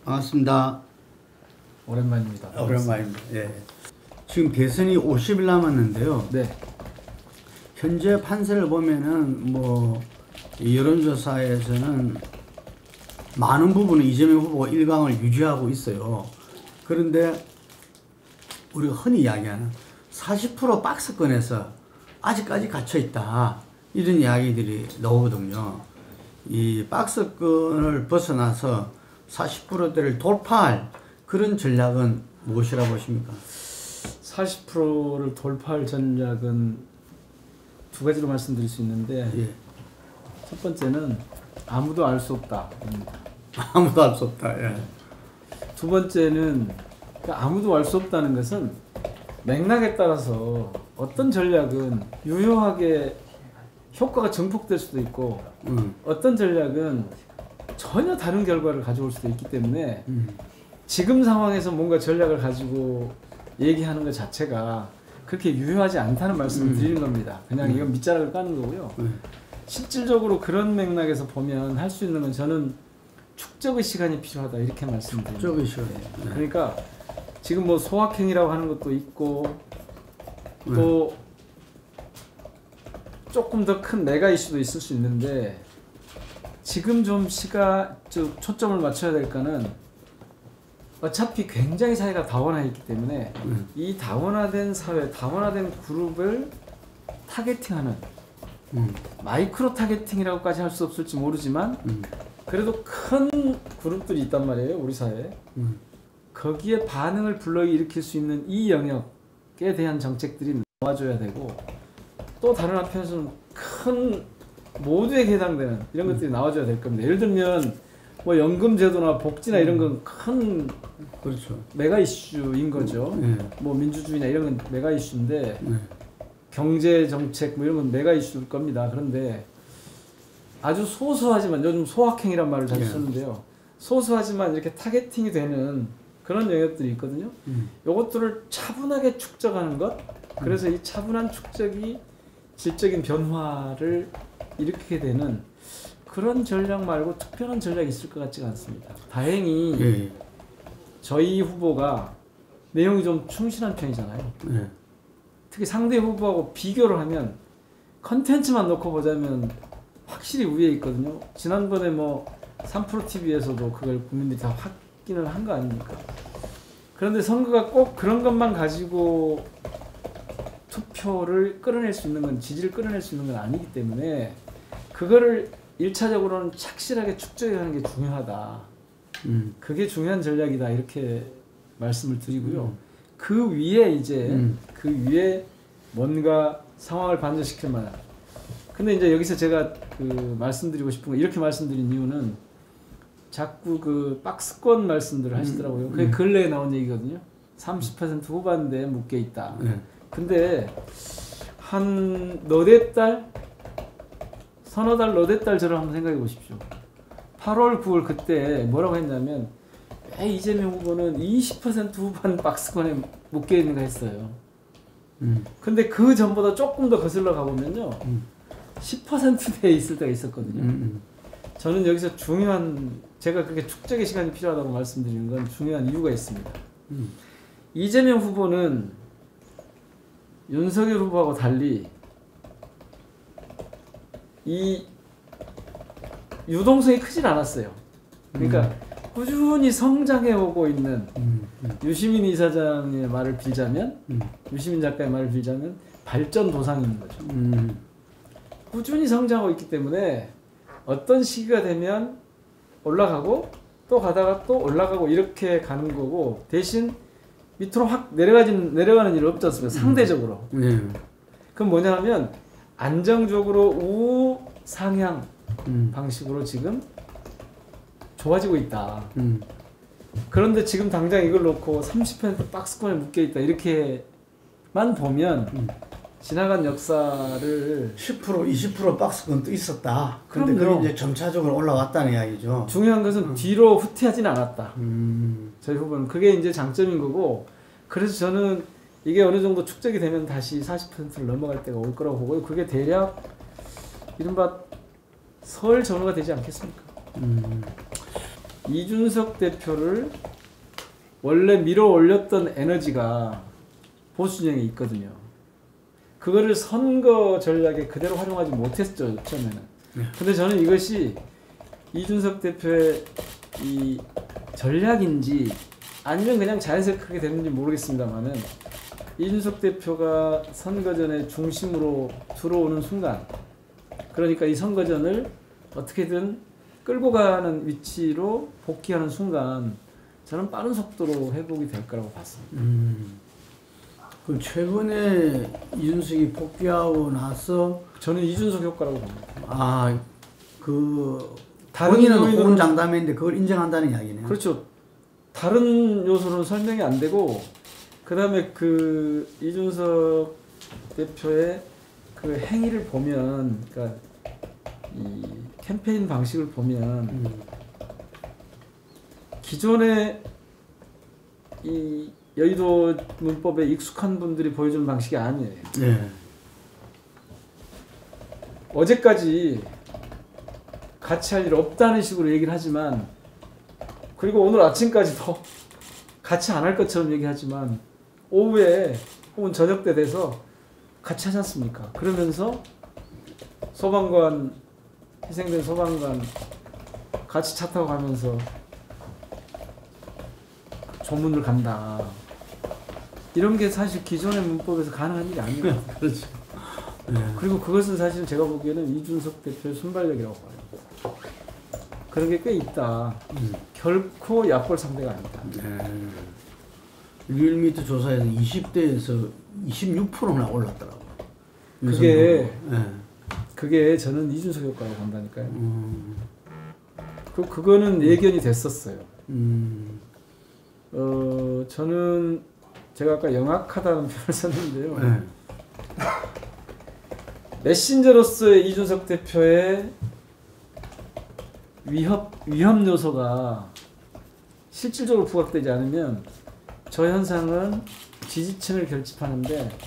반갑습니다. 오랜만입니다. 오랜만입니다. 예. 지금 대선이 50일 남았는데요. 네. 현재 판세를 보면은 뭐 여론조사에서는 많은 부분은 이재명 후보가 1강을 유지하고 있어요. 그런데 우리가 흔히 이야기하는 40% 박스권에서 아직까지 갇혀 있다, 이런 이야기들이 나오거든요. 이 박스권을 벗어나서 40%대를 돌파할 그런 전략은 무엇이라고 보십니까? 40%를 돌파할 전략은 두 가지로 말씀드릴 수 있는데, 예. 첫 번째는 아무도 알 수 없다. 아무도 알 수 없다. 예. 두 번째는 아무도 알 수 없다는 것은 맥락에 따라서 어떤 전략은 유효하게 효과가 증폭될 수도 있고, 어떤 전략은 전혀 다른 결과를 가져올 수도 있기 때문에 지금 상황에서 뭔가 전략을 가지고 얘기하는 것 자체가 그렇게 유효하지 않다는 말씀을 드리는 겁니다. 그냥 이건 밑자락을 까는 거고요. 실질적으로 그런 맥락에서 보면 할 수 있는 건 저는 축적의 시간이 필요하다, 이렇게 말씀드립니다. 축적의 시간. 네. 그러니까 지금 뭐 소확행이라고 하는 것도 있고, 또 조금 더 큰 메가 이슈도 있을 수 있는데, 지금 좀 초점을 맞춰야 될 거는 어차피 굉장히 사회가 다원화 있기 때문에 이 다원화된 사회, 다원화된 그룹을 타겟팅하는, 마이크로 타겟팅이라고까지 할 수 없을지 모르지만 그래도 큰 그룹들이 있단 말이에요, 우리 사회에. 거기에 반응을 불러일으킬 수 있는 이 영역에 대한 정책들이 나와줘야 되고, 또 다른 한편에서는 큰 모두에게 해당되는 이런 것들이 나와줘야 될 겁니다. 예를 들면 뭐 연금제도나 복지나 이런 건 큰 그렇죠. 메가 이슈인 거죠. 뭐 민주주의나 이런 건 메가 이슈인데, 경제 정책 뭐 이런 건 메가 이슈일 겁니다. 그런데 아주 소소하지만, 요즘 소확행이란 말을 자주 쓰는데요, 소소하지만 이렇게 타겟팅이 되는 그런 영역들이 있거든요. 요것들을 차분하게 축적하는 것, 그래서 이 차분한 축적이 질적인 변화를 일으키게 되는 그런 전략 말고 특별한 전략이 있을 것 같지가 않습니다. 다행히 저희 후보가 내용이 좀 충실한 편이잖아요. 특히 상대 후보하고 비교를 하면 컨텐츠만 놓고 보자면 확실히 위에 있거든요. 지난번에 뭐 3프로TV에서도 그걸 국민들이 다 확인을 한 거 아닙니까? 그런데 선거가 꼭 그런 것만 가지고 투표를 끌어낼 수 있는 건, 지지를 끌어낼 수 있는 건 아니기 때문에 그거를 1차적으로는 착실하게 축적하는 게 중요하다. 그게 중요한 전략이다, 이렇게 말씀을 드리고요. 그 위에 이제 그 위에 뭔가 상황을 반전시킬 만한. 근데 이제 여기서 제가 그 말씀드리고 싶은 거, 이렇게 말씀드린 이유는 자꾸 그 박스권 말씀들을 하시더라고요. 그게 근래에 나온 얘기거든요. 30% 후반대에 묶여 있다. 근데 한 너댓 달, 서너 달, 너댓 달처럼 한번 생각해 보십시오. 8월, 9월 그때 뭐라고 했냐면, 이재명 후보는 20% 후반 박스권에 묶여 있는가 했어요. 근데 그 전보다 조금 더 거슬러 가보면요, 10%대에 있을 때가 있었거든요. 저는 여기서 제가 그렇게 축적의 시간이 필요하다고 말씀드리는 건 중요한 이유가 있습니다. 이재명 후보는 윤석열 후보하고 달리 이 유동성이 크진 않았어요. 그러니까 꾸준히 성장해 오고 있는, 유시민 이사장의 말을 빌자면, 유시민 작가의 말을 빌자면 발전 도상인 거죠. 꾸준히 성장하고 있기 때문에 어떤 시기가 되면 올라가고 또 가다가 또 올라가고 이렇게 가는 거고, 대신 밑으로 확 내려가는 일은 없지 않습니까? 상대적으로. 그럼 뭐냐 하면 안정적으로 우상향 방식으로 지금 좋아지고 있다. 그런데 지금 당장 이걸 놓고 30% 박스권에 묶여 있다, 이렇게만 보면 지나간 역사를 10%, 20% 박스권도 있었다. 근데 그게 이제 점차적으로 올라왔다는 이야기죠. 중요한 것은 뒤로 후퇴하지는 않았다. 저희 후보는 그게 이제 장점인 거고, 그래서 저는 이게 어느 정도 축적이 되면 다시 40%를 넘어갈 때가 올 거라고 보고요. 그게 대략 이른바 설 전후가 되지 않겠습니까? 이준석 대표를 원래 밀어 올렸던 에너지가 보수 진영에 있거든요. 그거를 선거 전략에 그대로 활용하지 못했죠, 처음에는. 근데 저는 이것이 이준석 대표의 이 전략인지 아니면 그냥 자연스럽게 그렇게 됐는지 모르겠습니다만은 이준석 대표가 선거전의 중심으로 들어오는 순간, 그러니까 이 선거전을 어떻게든 끌고 가는 위치로 복귀하는 순간 저는 빠른 속도로 회복이 될 거라고 봤습니다. 그럼 최근에 이준석이 복귀하고 나서 저는 이준석 효과라고 봅니다. 본인은 호언장담했는데 그걸 인정한다는 이야기네요. 그렇죠. 다른 요소는 설명이 안 되고 그 다음에 그 이준석 대표의 그 행위를 보면, 그러니까 이 캠페인 방식을 보면 기존의 이 여의도 문법에 익숙한 분들이 보여주는 방식이 아니에요. 네. 어제까지 같이 할 일 없다는 식으로 얘기를 하지만, 그리고 오늘 아침까지도 같이 안 할 것처럼 얘기하지만 오후에 혹은 저녁 때 돼서 같이 하지 않습니까? 그러면서 소방관, 희생된 소방관 같이 차 타고 가면서 조문을 간다. 이런 게 사실 기존의 문법에서 가능한 일이 아니에요. 그렇죠. 그리고 그것은 사실 제가 보기에는 이준석 대표의 순발력이라고 봐요. 그런 게 꽤 있다. 결코 얕볼 상대가 아니다. 리얼미터 조사에서 20대에서 26%나 올랐더라고요. 그게 저는 이준석 효과라고 본다니까요. 그거는 예견이 됐었어요. 저는 제가 아까 영악하다는 표현을 썼는데요. 메신저로서의 이준석 대표의 위협 요소가 실질적으로 부각되지 않으면 저 현상은 지지층을 결집하는데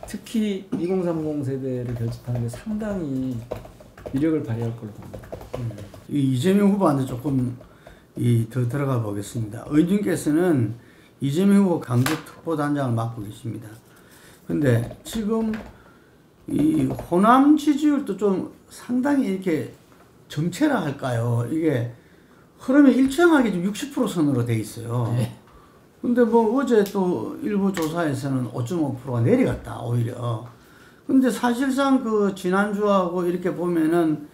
특히 2030 세대를 결집하는 데 상당히 위력을 발휘할 걸로 봅니다. 이재명 후보한테 조금 더 들어가 보겠습니다. 의원님께서는 이재명 후보 강북특보단장을 맡고 계십니다. 근데 지금 이 호남 지지율도 좀 상당히 이렇게 정체라 할까요? 이게 흐름이 일정하게 좀 60% 선으로 돼 있어요. 네. 근데 뭐 어제 또 일부 조사에서는 5.5%가 내려갔다, 오히려. 근데 사실상 그 지난주하고 이렇게 보면은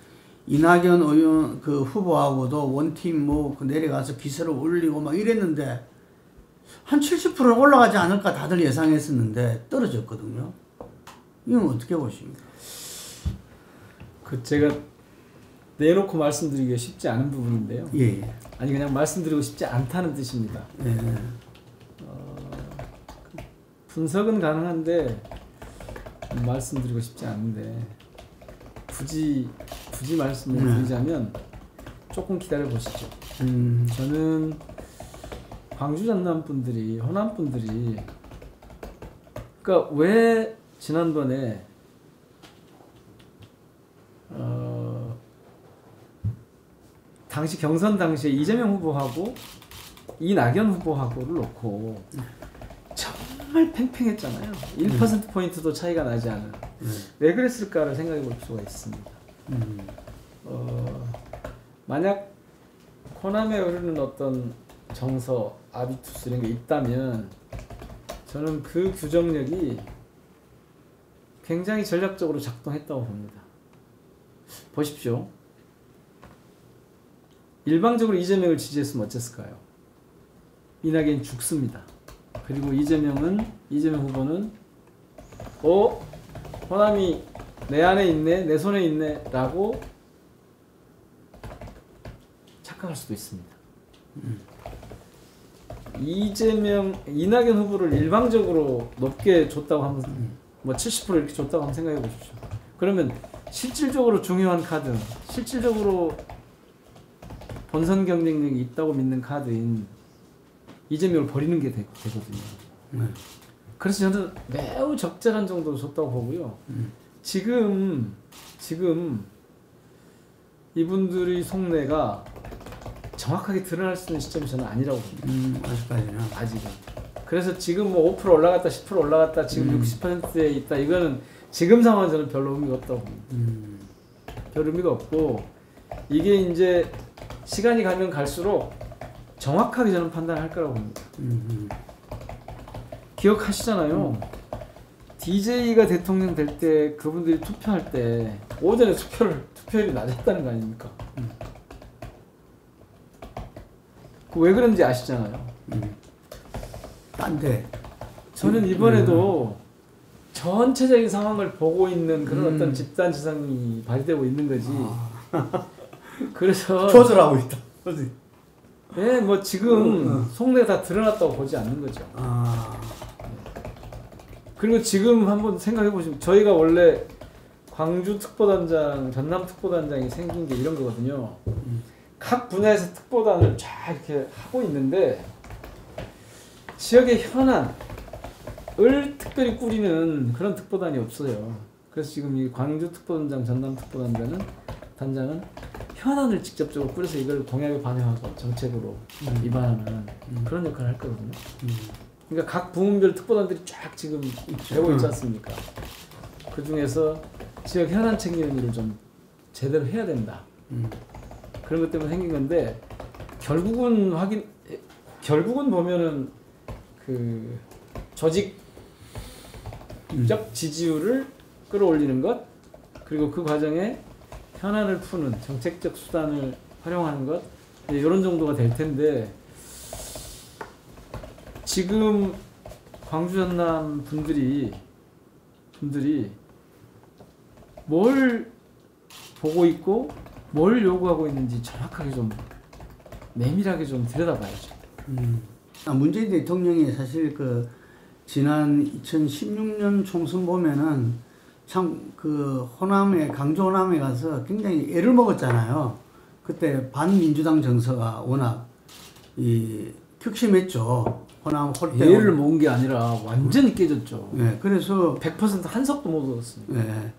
이낙연 의원 그 후보하고도 원팀 뭐 내려가서 기세를 올리고 막 이랬는데 한 70%는 올라가지 않을까 다들 예상했었는데 떨어졌거든요. 이건 어떻게 보십니까? 그 제가 내놓고 말씀드리기가 쉽지 않은 부분인데요. 예. 아니 그냥 말씀드리고 싶지 않다는 뜻입니다. 예. 분석은 가능한데 말씀드리고 싶지 않은데 굳이 말씀을 드리자면 조금 기다려 보시죠. 저는 광주 전남 분들이, 호남 분들이, 그러니까 왜 지난번에 당시 경선 당시에 이재명 후보하고 이낙연 후보하고를 놓고 정말 팽팽했잖아요. 1%포인트도 차이가 나지 않은. 왜 그랬을까를 생각해 볼 필요가 있습니다. 만약 호남에 흐르는 어떤 정서, 아비투스 이런 게 있다면 저는 그 규정력이 굉장히 전략적으로 작동했다고 봅니다. 보십시오. 일방적으로 이재명을 지지했으면 어땠을까요? 이낙연이 죽습니다. 그리고 이재명 후보는 호남이 내 안에 있네, 내 손에 있네 라고 착각할 수도 있습니다. 이낙연 후보를 일방적으로 높게 줬다고 하면 뭐 70% 이렇게 줬다고 한번 생각해 보십시오. 그러면 실질적으로 중요한 카드, 실질적으로 본선 경쟁력이 있다고 믿는 카드인 이재명을 버리는 게 되거든요. 그래서 저는 매우 적절한 정도로 줬다고 보고요. 지금 이분들의 속내가 정확하게 드러날 수 있는 시점이 저는 아니라고 봅니다. 아직까지는. 아직은. 그래서 지금 뭐 5% 올라갔다 10% 올라갔다 지금 60%에 있다 이거는 지금 상황은 저는 별로 의미가 없다고 봅니다. 별 의미가 없고 이게 이제 시간이 가면 갈수록 정확하게 저는 판단할 거라고 봅니다. 기억하시잖아요. DJ가 대통령 될 때 그분들이 투표할 때 오전에 투표율이 낮았다는 거 아닙니까? 왜 그런지 아시잖아요. 안 돼. 저는 이번에도 전체적인 상황을 보고 있는 그런 어떤 집단 지성이 발휘되고 있는 거지. 그래서 조절하고 있다. 네, 뭐 지금 속내가 다 드러났다고 보지 않는 거죠. 그리고 지금 한번 생각해 보시면 저희가 원래 광주 특보단장, 전남 특보단장이 생긴 게 이런 거거든요. 각 분야에서 특보단을 쫙 이렇게 하고 있는데 지역의 현안을 특별히 꾸리는 그런 특보단이 없어요. 그래서 지금 이 광주 특보단장, 전남 특보단장은 현안을 직접적으로 꾸려서 이걸 공약에 반영하고 정책으로 입안하는 그런 역할을 할 거거든요. 그러니까 각 부문별 특보단들이 쫙 지금 되고 있지 않습니까? 그 중에서 지역 현안 챙기는 좀 제대로 해야 된다. 그런 것 때문에 생긴 건데 결국은 보면은 그 조직적 지지율을 끌어올리는 것 그리고 그 과정에 현안을 푸는 정책적 수단을 활용하는 것 이런 정도가 될 텐데 지금 광주 전남 분들이 뭘 보고 있고 뭘 요구하고 있는지 정확하게 좀 내밀하게 좀 들여다봐야죠. 문재인 대통령이 사실 그 지난 2016년 총선 보면은 참 그 호남에 강주 호남에 가서 굉장히 애를 먹었잖아요. 그때 반민주당 정서가 워낙 극심했죠. 호남 홀대. 애를 먹은 게 아니라 완전히 깨졌죠. 네, 그래서 100% 한 석도 못 얻었습니다. 네.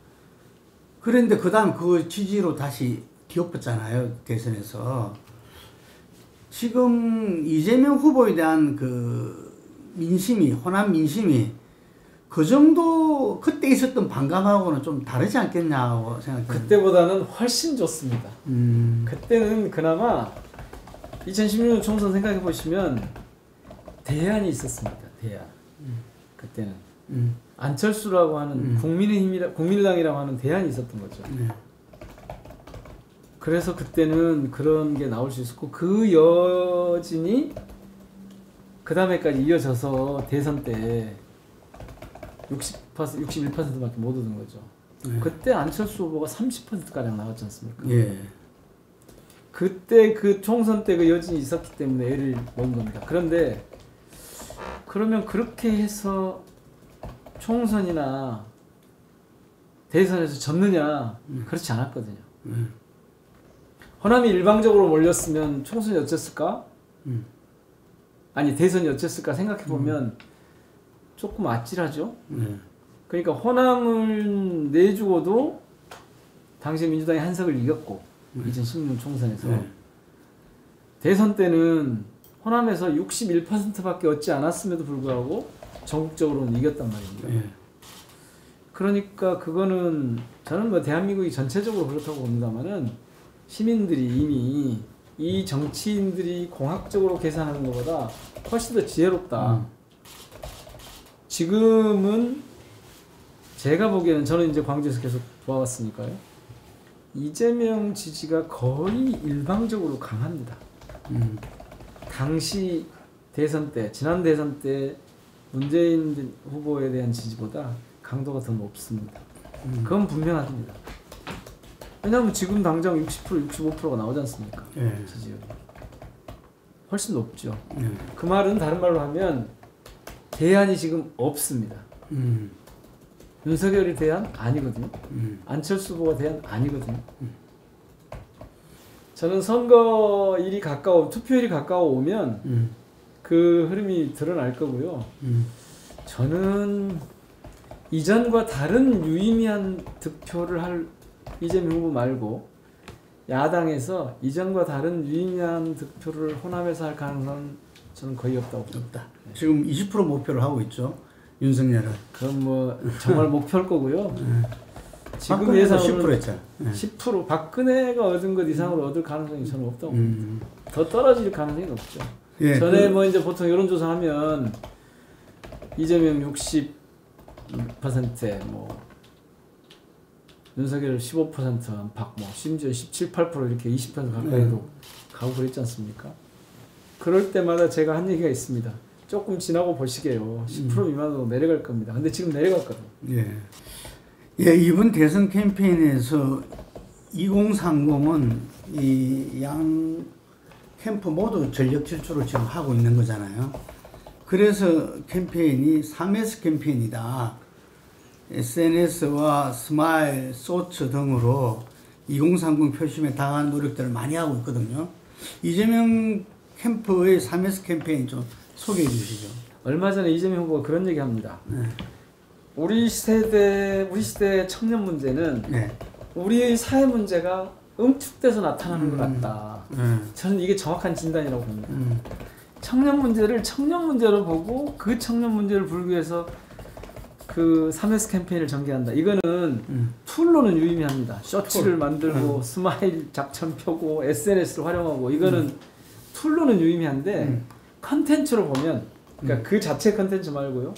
그런데 그다음 그 지지로 다시 뒤엎었잖아요. 대선에서. 지금 이재명 후보에 대한 그 민심이, 호남 민심이 그 정도 그때 있었던 반감하고는 좀 다르지 않겠냐고 생각합니다. 그때보다는 훨씬 좋습니다. 그때는 그나마 2016년 총선 생각해 보시면 대안이 있었습니다. 대안. 그때는 안철수라고 하는 국민의당이라고 하는 대안이 있었던 거죠. 네. 그래서 그때는 그런 게 나올 수 있었고 그 여진이 그 다음에까지 이어져서 대선 때 61%밖에 못 얻은 거죠. 네. 그때 안철수 후보가 30%가량 나왔지 않습니까? 예. 그때 그 총선 때 그 여진이 있었기 때문에 애를 먹은 겁니다. 그런데 그러면 그렇게 해서 총선이나 대선에서 졌느냐? 그렇지 않았거든요. 호남이 일방적으로 몰렸으면 총선이 어땠을까? 아니 대선이 어땠을까 생각해보면 조금 아찔하죠. 그러니까 호남을 내주고도 당시 민주당이 한석을 이겼고 2016년 총선에서 대선 때는 호남에서 61%밖에 얻지 않았음에도 불구하고 전국적으로는 이겼단 말입니다. 그러니까 그거는 저는 뭐 대한민국이 전체적으로 그렇다고 봅니다만은 시민들이 이미 이 정치인들이 공학적으로 계산하는 것보다 훨씬 더 지혜롭다. 지금은 제가 보기에는 저는 이제 광주에서 계속 도와왔으니까요. 이재명 지지가 거의 일방적으로 강합니다. 당시 대선 때, 지난 대선 때 문재인 후보에 대한 지지보다 강도가 더 높습니다. 그건 분명합니다. 왜냐하면 지금 당장 60%, 65%가 나오지 않습니까? 지지율이. 훨씬 높죠. 그 말은 다른 말로 하면 대안이 지금 없습니다. 윤석열이 대안 아니거든요. 안철수 후보가 대안 아니거든요. 저는 선거일이 투표일이 가까워 오면 그 흐름이 드러날 거고요. 저는 이전과 다른 유의미한 득표를 할 이재명 후보 말고 야당에서 이전과 다른 유의미한 득표를 호남에서 할 가능성은 저는 거의 없다고 봅니다. 없다. 지금 20% 목표를 하고 있죠. 윤석열은. 그건 뭐 정말 목표일 거고요. 지금 박근혜도 예상으로는 10% 했잖아. 10% 박근혜가 얻은 것 이상으로 얻을 가능성이 저는 없다고 봅니다. 더 떨어질 가능성이 높죠. 예, 전에 뭐 이제 보통 여론조사하면 이재명 60%, 뭐 윤석열 15% 안팎, 뭐 심지어 17, 8% 이렇게 20% 가까이도 가고 그랬지 않습니까? 그럴 때마다 제가 한 얘기가 있습니다. 조금 지나고 보시게요. 10% 미만으로 내려갈 겁니다. 근데 지금 내려갔거든요. 예. 예, 이번 대선 캠페인에서 2030은 이 양 캠프 모두 전력 질주를 지금 하고 있는 거잖아요. 그래서 캠페인이 3S 캠페인이다. SNS와 스마일, 소츠 등으로 2030 표심에 당하는 노력들을 많이 하고 있거든요. 이재명 캠프의 3S 캠페인 좀 소개해 주시죠. 얼마 전에 이재명 후보가 그런 얘기 합니다. 네. 우리 시대의 청년 문제는 네. 우리의 사회 문제가 응축돼서 나타나는 것 같다. 저는 이게 정확한 진단이라고 봅니다. 청년 문제를 청년 문제로 보고 그 청년 문제를 풀기 위해서 그 3S 캠페인을 전개한다. 이거는 툴로는 유의미합니다. 쇼츠를 만들고 스마일 작전 펴고 SNS를 활용하고 이거는 툴로는 유의미한데 컨텐츠로 보면 그러니까 그 자체 컨텐츠 말고요.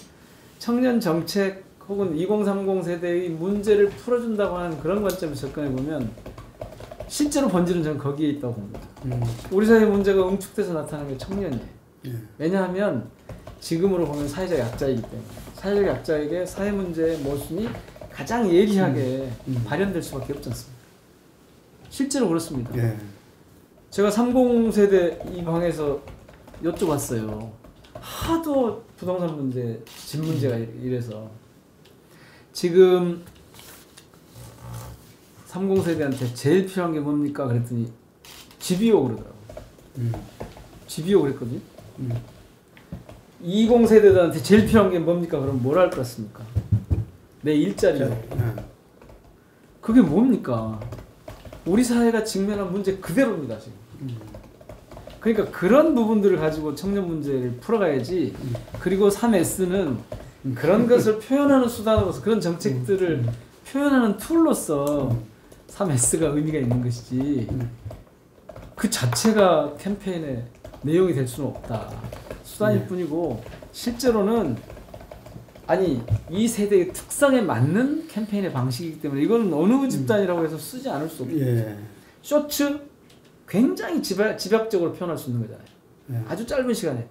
청년 정책 혹은 2030 세대의 문제를 풀어준다고 하는 그런 관점에서 접근해 보면 실제로 본질은 저는 거기에 있다고 봅니다. 우리 사회 문제가 응축돼서 나타나는 게 청년이에요. 왜냐하면 지금으로 보면 사회적 약자이기 때문에 사회적 약자에게 사회 문제의 모순이 가장 예리하게 발현될 수밖에 없지 않습니까? 실제로 그렇습니다. 예. 제가 30세대 이 방에서 여쭤봤어요. 하도 부동산 문제, 집 문제가 이래서 지금 30세대한테 제일 필요한 게 뭡니까? 그랬더니 집이요 그러더라고요. 집이요 그랬거든요. 20세대들한테 제일 필요한 게 뭡니까? 그럼 뭘 할 것 같습니까? 내 일자리요. 그게 뭡니까? 우리 사회가 직면한 문제 그대로입니다 지금. 그러니까 그런 부분들을 가지고 청년 문제를 풀어가야지. 그리고 3S는 그런 것을 표현하는 수단으로서 그런 정책들을 표현하는 툴로서 3S가 의미가 있는 것이지 그 자체가 캠페인의 내용이 될 수는 없다. 수단일 뿐이고 실제로는 아니 이 세대의 특성에 맞는 캠페인의 방식이기 때문에 이거는 어느 집단이라고 해서 쓰지 않을 수 없고 쇼츠 굉장히 집약적으로 표현할 수 있는 거잖아요. 아주 짧은 시간에.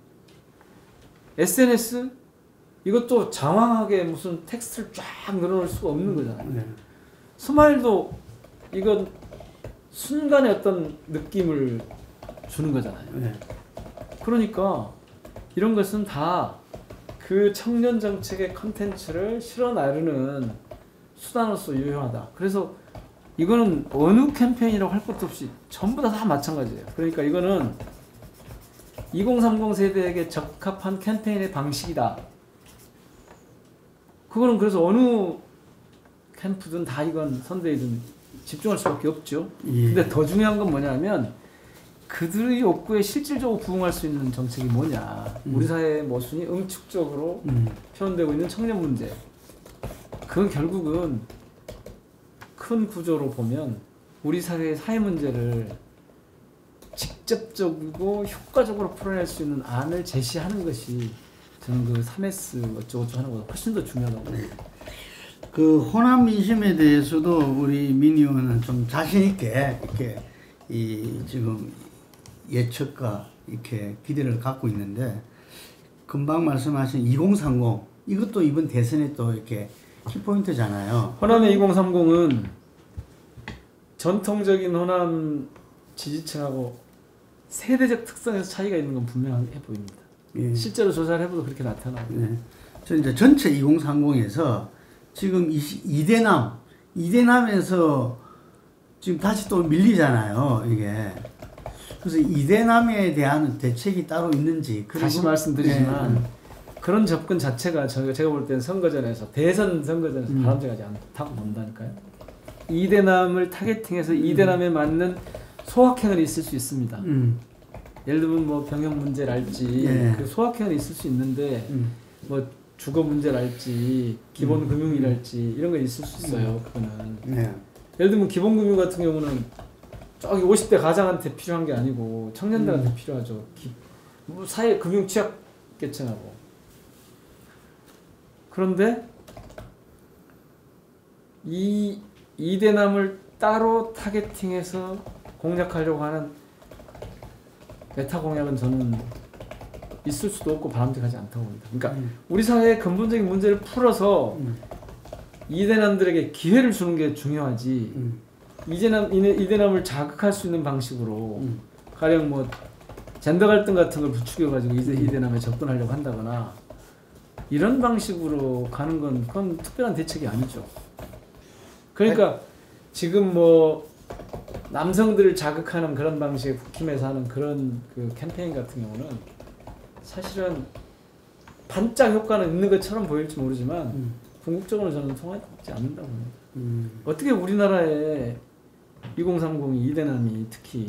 SNS 이것도 장황하게 무슨 텍스트를 쫙 늘어놓을 수가 없는 거잖아요. 스마일도 이건 순간의 어떤 느낌을 주는 거잖아요. 그러니까 이런 것은 다 그 청년 정책의 컨텐츠를 실어 나르는 수단으로서 유효하다. 그래서 이거는 어느 캠페인이라고 할 것도 없이 전부 다 마찬가지예요. 그러니까 이거는 2030 세대에게 적합한 캠페인의 방식이다. 그거는 그래서 어느 캠프든 다 이건 선대이든 집중할 수밖에 없죠. 근데 더 중요한 건 뭐냐면 그들의 욕구에 실질적으로 부응할 수 있는 정책이 뭐냐. 우리 사회의 모순이 응축적으로 표현되고 있는 청년 문제. 그건 결국은 큰 구조로 보면 우리 사회의 사회 문제를 직접적이고 효과적으로 풀어낼 수 있는 안을 제시하는 것이 저는 그 3S 어쩌고저쩌고 하는 것보다 훨씬 더 중요하다고 봅니다. 그 호남 민심에 대해서도 우리 민 의원은 좀 자신 있게 이렇게 이 지금 예측과 이렇게 기대를 갖고 있는데 금방 말씀하신 2030 이것도 이번 대선에 또 이렇게 키포인트잖아요. 호남의 2030은 전통적인 호남 지지층하고 세대적 특성에서 차이가 있는 건 분명해 보입니다. 실제로 조사를 해보도 그렇게 나타나고. 저 이제 전체 2030에서 지금 이대남에서 지금 다시 또 밀리잖아요, 이게. 그래서 이대남에 대한 대책이 따로 있는지. 다시 말씀드리지만 그런 접근 자체가 제가 볼 때는 선거전에서 대선 선거전에서 바람직하지 않다고 본다니까요. 이대남을 타겟팅해서 이대남에 맞는 소확행은 있을 수 있습니다. 예를 들면 뭐 병역 문제랄지 예. 그 소확행은 있을 수 있는데 뭐 주거 문제랄지 기본 금융이랄지 이런 거 있을 수 있어요. 그거는 네. 예를 들면 기본 금융 같은 경우는 저기 50대 가장한테 필요한 게 아니고 청년들한테 필요하죠. 뭐 사회 금융 취약계층하고. 그런데 이 이대남을 따로 타겟팅해서 공략하려고 하는 메타 공약은 저는 있을 수도 없고 바람직하지 않다고 봅니다. 그러니까 우리 사회의 근본적인 문제를 풀어서 이대남들에게 기회를 주는 게 중요하지. 이대남을 자극할 수 있는 방식으로 가령 뭐 젠더 갈등 같은 걸 부추겨가지고 이대남에 접근하려고 한다거나 이런 방식으로 가는 건 그건 특별한 대책이 아니죠. 그러니까 지금 뭐 남성들을 자극하는 그런 방식의 국힘에서 하는 그런 그 캠페인 같은 경우는 사실은 반짝 효과는 있는 것처럼 보일지 모르지만 궁극적으로 저는 통하지 않는다고 봅니다. 어떻게 우리나라에 2030 이대남이 특히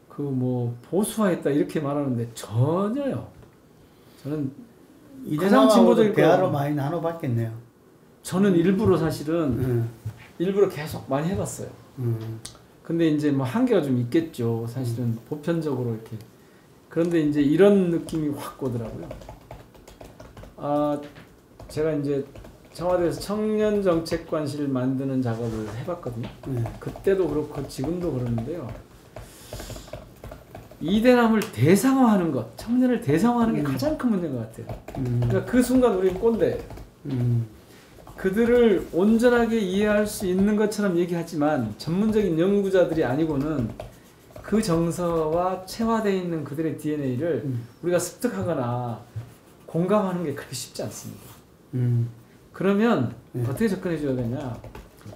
그 뭐 보수화했다 이렇게 말하는데 전혀요. 저는 가장 진보적인 대화를 많이 나눠봤겠네요. 저는 일부러 사실은 일부러 계속 많이 해봤어요. 근데 이제 뭐 한계가 좀 있겠죠. 사실은 보편적으로 이렇게. 그런데 이제 이런 느낌이 확 오더라고요. 아, 제가 이제 청와대에서 청년정책관실을 만드는 작업을 해봤거든요. 그때도 그렇고 지금도 그러는데요. 이대남을 대상화하는 것, 청년을 대상화하는 게 가장 큰 문제인 것 같아요. 그러니까 그 순간 우리는 꼰대. 그들을 온전하게 이해할 수 있는 것처럼 얘기하지만 전문적인 연구자들이 아니고는 그 정서와 체화되어 있는 그들의 DNA를 우리가 습득하거나 공감하는 게 그렇게 쉽지 않습니다. 그러면 어떻게 접근해 줘야 되냐?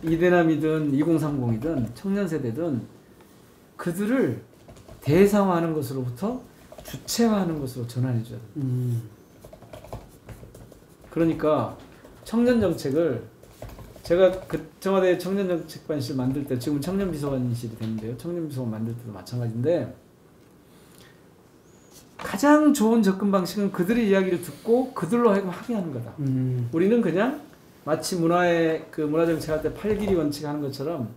이대남이든 2030이든 청년 세대든 그들을 대상화하는 것으로부터 주체화하는 것으로 전환해 줘야 돼요. 그러니까 청년 정책을 제가 그 청와대 청년정책관실 만들 때 지금 청년비서관실이 됐는데요. 청년비서관 만들 때도 마찬가지인데 가장 좋은 접근 방식은 그들의 이야기를 듣고 그들로 하여금 하게 하는 거다. 우리는 그냥 마치 문화의 그 문화정책할 때 8길이 원칙 하는 것처럼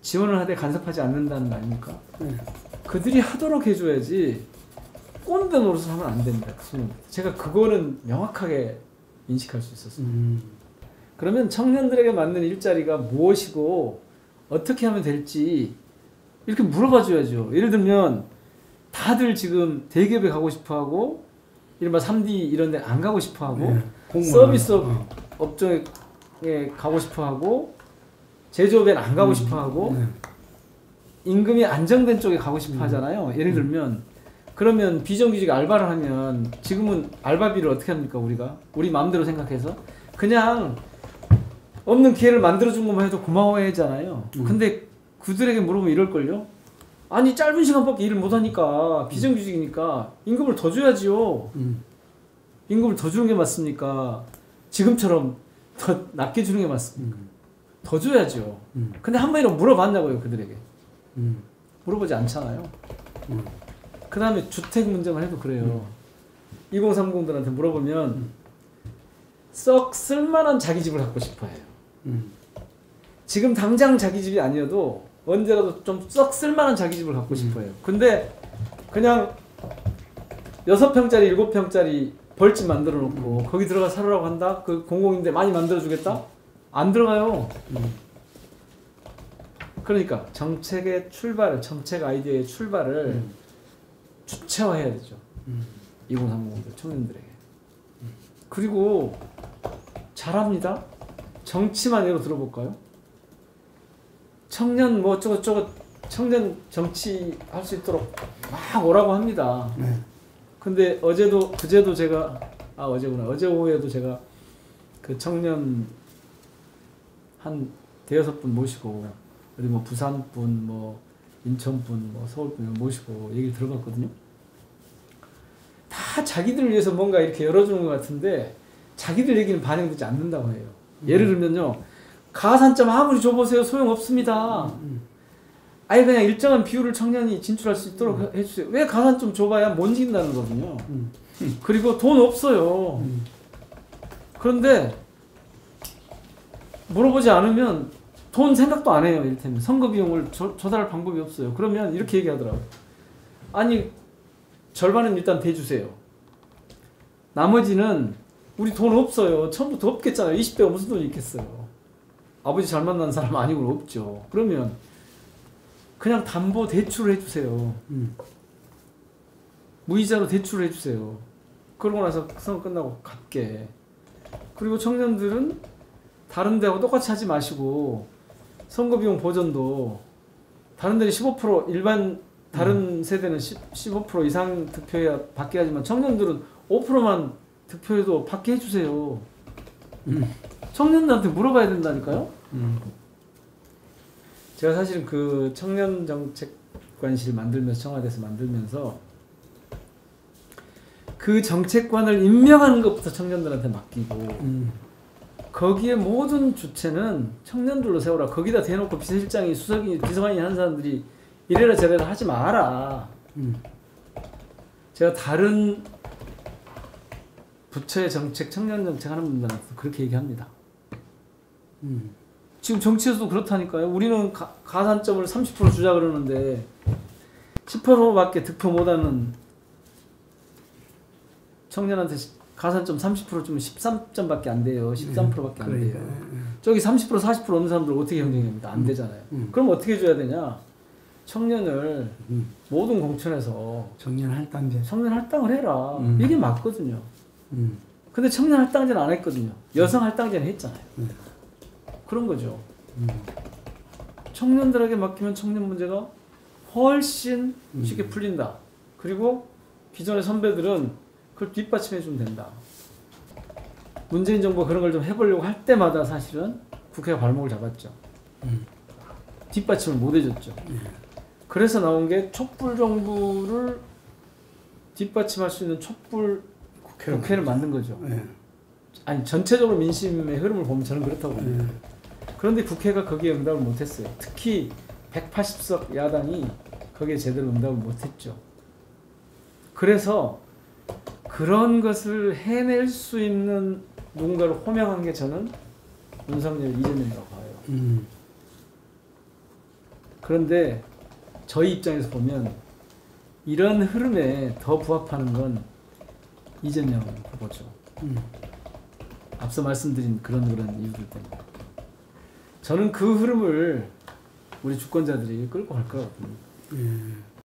지원을 하되 간섭하지 않는다는 거 아닙니까? 그들이 하도록 해줘야지 꼰대 노릇을 하면 안 됩니다. 제가 그거는 명확하게 인식할 수 있었어요. 그러면 청년들에게 맞는 일자리가 무엇이고 어떻게 하면 될지 이렇게 물어봐 줘야죠. 예를 들면 다들 지금 대기업에 가고 싶어하고 이른바 3D 이런 데 안 가고 싶어하고 서비스 업종에 가고 싶어하고 제조업에는 안 가고 싶어하고 임금이 안정된 쪽에 가고 싶어 하잖아요. 예를 들면 그러면 비정규직 알바를 하면 지금은 알바비를 어떻게 합니까? 우리 마음대로 생각해서 그냥 없는 기회를 만들어준 것만 해도 고마워하잖아요. 근데 그들에게 물어보면 이럴걸요? 아니 짧은 시간밖에 일을 못하니까 비정규직이니까 임금을 더 줘야지요. 임금을 더 주는 게 맞습니까? 지금처럼 더 낮게 주는 게 맞습니까? 더 줘야죠. 근데 한번이라도 물어봤냐고요 그들에게. 물어보지 않잖아요. 그 다음에 주택 문제만 해도 그래요. 2030들한테 물어보면 썩 쓸만한 자기 집을 갖고 싶어해요. 지금 당장 자기 집이 아니어도 언제라도 좀 썩 쓸만한 자기 집을 갖고 싶어해요. 근데 그냥 6평짜리 7평짜리 벌집 만들어 놓고 거기 들어가 살으라고 한다? 그 공공임대 많이 만들어 주겠다? 안 들어가요. 그러니까 정책의 출발을, 정책 아이디어의 출발을 주체화해야 되죠. 2030들 청년들에게. 그리고 잘합니다. 정치만 예로 들어볼까요? 청년 뭐 어쩌고저쩌고 청년 정치 할 수 있도록 막 오라고 합니다. 근데 그제도 제가 어제 오후에도 제가 그 청년 한 대여섯 분 모시고 어디 뭐 부산 분, 뭐 인천 분, 뭐 서울 분 모시고 얘기를 들어봤거든요. 다 자기들을 위해서 뭔가 이렇게 열어주는 것 같은데 자기들 얘기는 반영되지 않는다고 해요. 예를 들면요, 가산점 아무리 줘보세요. 소용없습니다. 아예 그냥 일정한 비율을 청년이 진출할 수 있도록 해주세요. 왜 가산점 줘봐야 못 이긴다는 거거든요. 그리고 돈 없어요. 그런데 물어보지 않으면 돈 생각도 안 해요. 이를테면 선거 비용을 조달할 방법이 없어요. 그러면 이렇게 얘기하더라고요. 아니 절반은 일단 대주세요. 나머지는 우리 돈 없어요. 처음부터 없겠잖아요. 20대가 무슨 돈이 있겠어요. 아버지 잘 만난 사람 아니고는 없죠. 그러면 그냥 담보 대출을 해주세요. 무이자로 대출을 해주세요. 그러고 나서 선거 끝나고 갚게. 그리고 청년들은 다른 데하고 똑같이 하지 마시고 선거비용 보전도 다른 데는 15% 일반 다른 세대는 15% 이상 득표해야 받게 하지만 청년들은 5%만 득표해도 받게 해주세요. 청년들한테 물어봐야 된다니까요. 제가 사실은 그 청년정책관실 만들면서 청와대에서 만들면서 그 정책관을 임명하는 것부터 청년들한테 맡기고 거기에 모든 주체는 청년들로 세워라. 거기다 대놓고 비서실장이 수석이 비서관이 하는 사람들이 이래라 저래라 하지 마라. 제가 다른 부처의 정책, 청년 정책 하는 분들한테 그렇게 얘기합니다. 지금 정치에서도 그렇다니까요. 우리는 가산점을 30% 주자 그러는데 10%밖에 득표 못하는 청년한테 가산점 30% 주면 13점밖에 안 돼요. 13%밖에 안 돼요. 저기 30% 40% 얻는 사람들 어떻게 경쟁합니까? 안 되잖아요. 그럼 어떻게 줘야 되냐? 청년을 모든 공천에서 청년 할당제. 청년 할당을 해라. 이게 맞거든요. 근데 청년 할당제는 안 했거든요. 여성 할당제는 했잖아요. 그런 거죠. 청년들에게 맡기면 청년 문제가 훨씬 쉽게 풀린다. 그리고 기존의 선배들은 그걸 뒷받침해 주면 된다. 문재인 정부가 그런 걸 좀 해보려고 할 때마다 사실은 국회가 발목을 잡았죠. 뒷받침을 못 해줬죠. 그래서 나온 게 촛불 정부를 뒷받침할 수 있는 촛불 국회를 만든 거죠. 아니 전체적으로 민심의 흐름을 보면 저는 그렇다고 봅니다. 그런데 국회가 거기에 응답을 못했어요. 특히 180석 야당이 거기에 제대로 응답을 못했죠. 그래서 그런 것을 해낼 수 있는 누군가를 호명한 게 저는 윤석열, 이재명이라고 봐요. 그런데 저희 입장에서 보면 이런 흐름에 더 부합하는 건 이재명 후보죠. 앞서 말씀드린 그런 이유들 때문에. 저는 그 흐름을 우리 주권자들이 끌고 갈 거라고 봅니다.